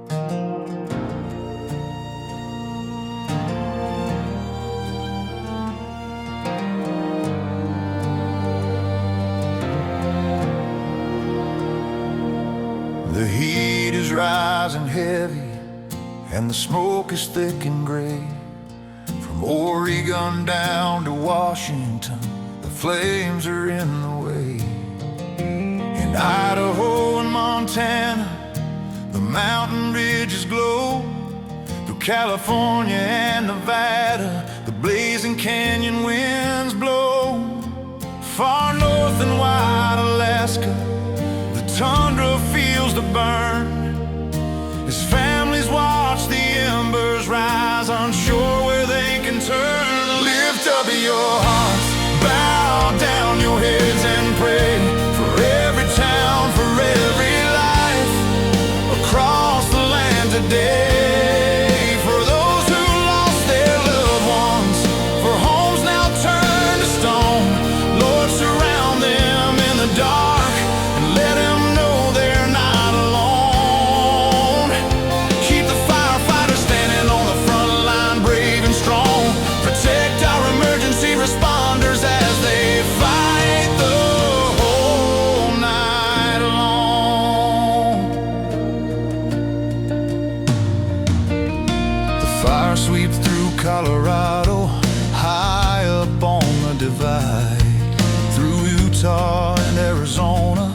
The heat is rising heavy, and the smoke is thick and gray. From Oregon down to Washington, the flames are in the way. In Idaho and Montana, the mountain ridges glow. Through California and Nevada, the blazing canyon winds blow. Far north in wide Alaska, the tundra feels the burn, as families watch the embers rise, unsure where they can turn. Lift up your hearts, bow down your heads and pray for every town, for every life across the land today. For those who lost their loved ones, for homes now turned to stone. Lord, surround them in the dark and let them know they're not alone. Keep the firefighters standing on the front line, brave and strong. Protect our emergency responders as they fight the whole night long. The fire sweeps through Colorado, high up on the divide, through Utah and Arizona,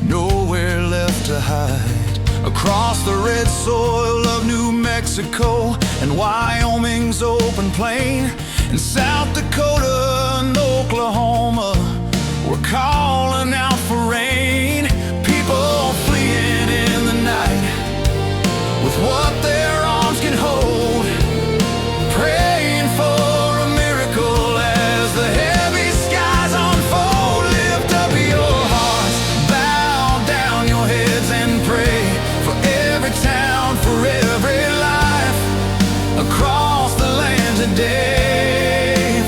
nowhere left to hide. Across the red soil of New Mexico and Wyoming's open plain, in South Dakota and Oklahoma, we're calling out for rain. People fleeing in the night with what their arms can hold, praying for a miracle as the heavy skies unfold. Lift up your hearts, bow down your heads and pray for every town, for every life across the land today.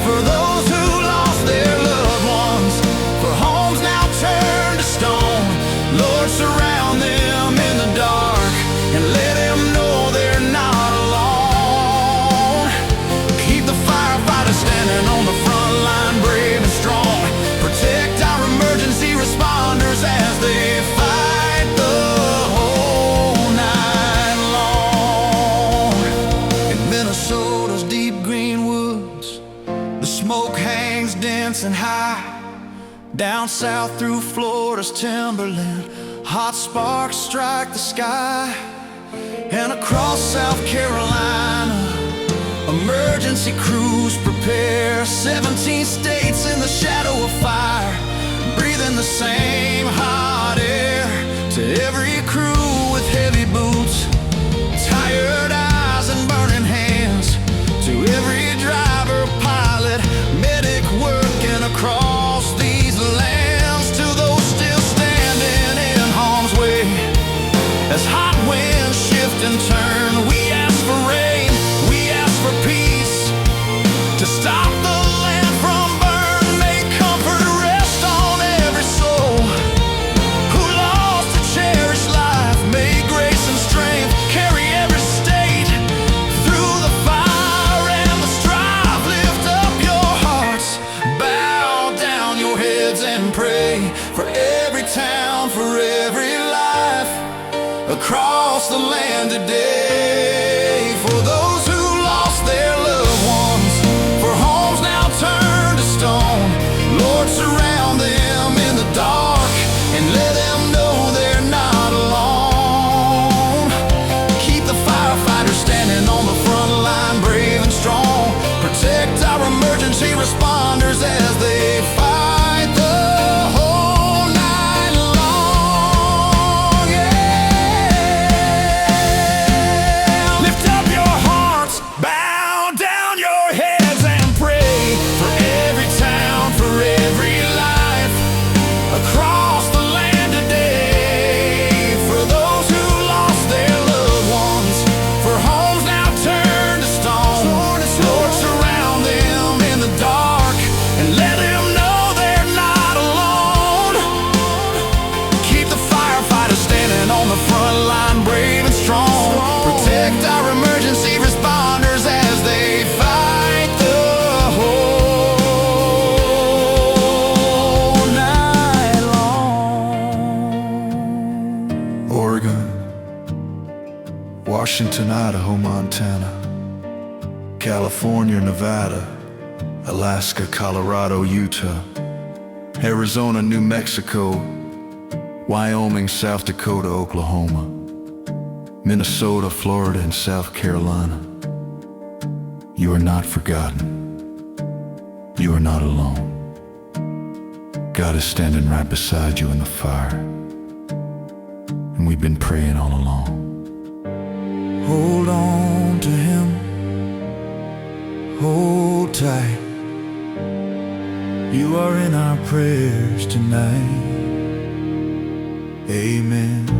For those who lost their loved ones, for homes now turned to stone. Lord, surround them in the dark and let them know they're not alone. Keep the firefighters standing on the front line, brave and strong. Protect our emergency responders as they fight the whole night long. In Minnesota's deep green woods, the smoke hangs dense and high. Down south through Florida's timberland, hot sparks strike the sky. And across South Carolina, emergency crews prepare. 17 states in the shadow of fire, breathing the same hot air. To every crew with heavy boots, tired eyes and burning hands, to every driver, pilot, medic working across these lands, to those still standing in harm's way as hot winds shift and turn. We ask for rain, we ask for peace, to stop the land from burn. May comfort rest on every soul who lost a cherished life. May grace and strength carry every state through the fire and the strife. Lift up your hearts, bow down your heads and pray for every town, for every life across the land today. For those who lost their loved ones, for homes now turned to stone. Lord, surround them in the dark and let them know they're not alone. Keep the firefighters standing on the front line, brave and strong. Protect our emergency responders as they fight the whole night long. Yeah. Washington, Idaho, Montana, California, Nevada, Alaska, Colorado, Utah, Arizona, New Mexico, Wyoming, South Dakota, Oklahoma, Minnesota, Florida, and South Carolina. You are not forgotten. You are not alone. God is standing right beside you in the fire, and we've been praying all along. Hold on to Him, hold tight. You are in our prayers tonight. Amen.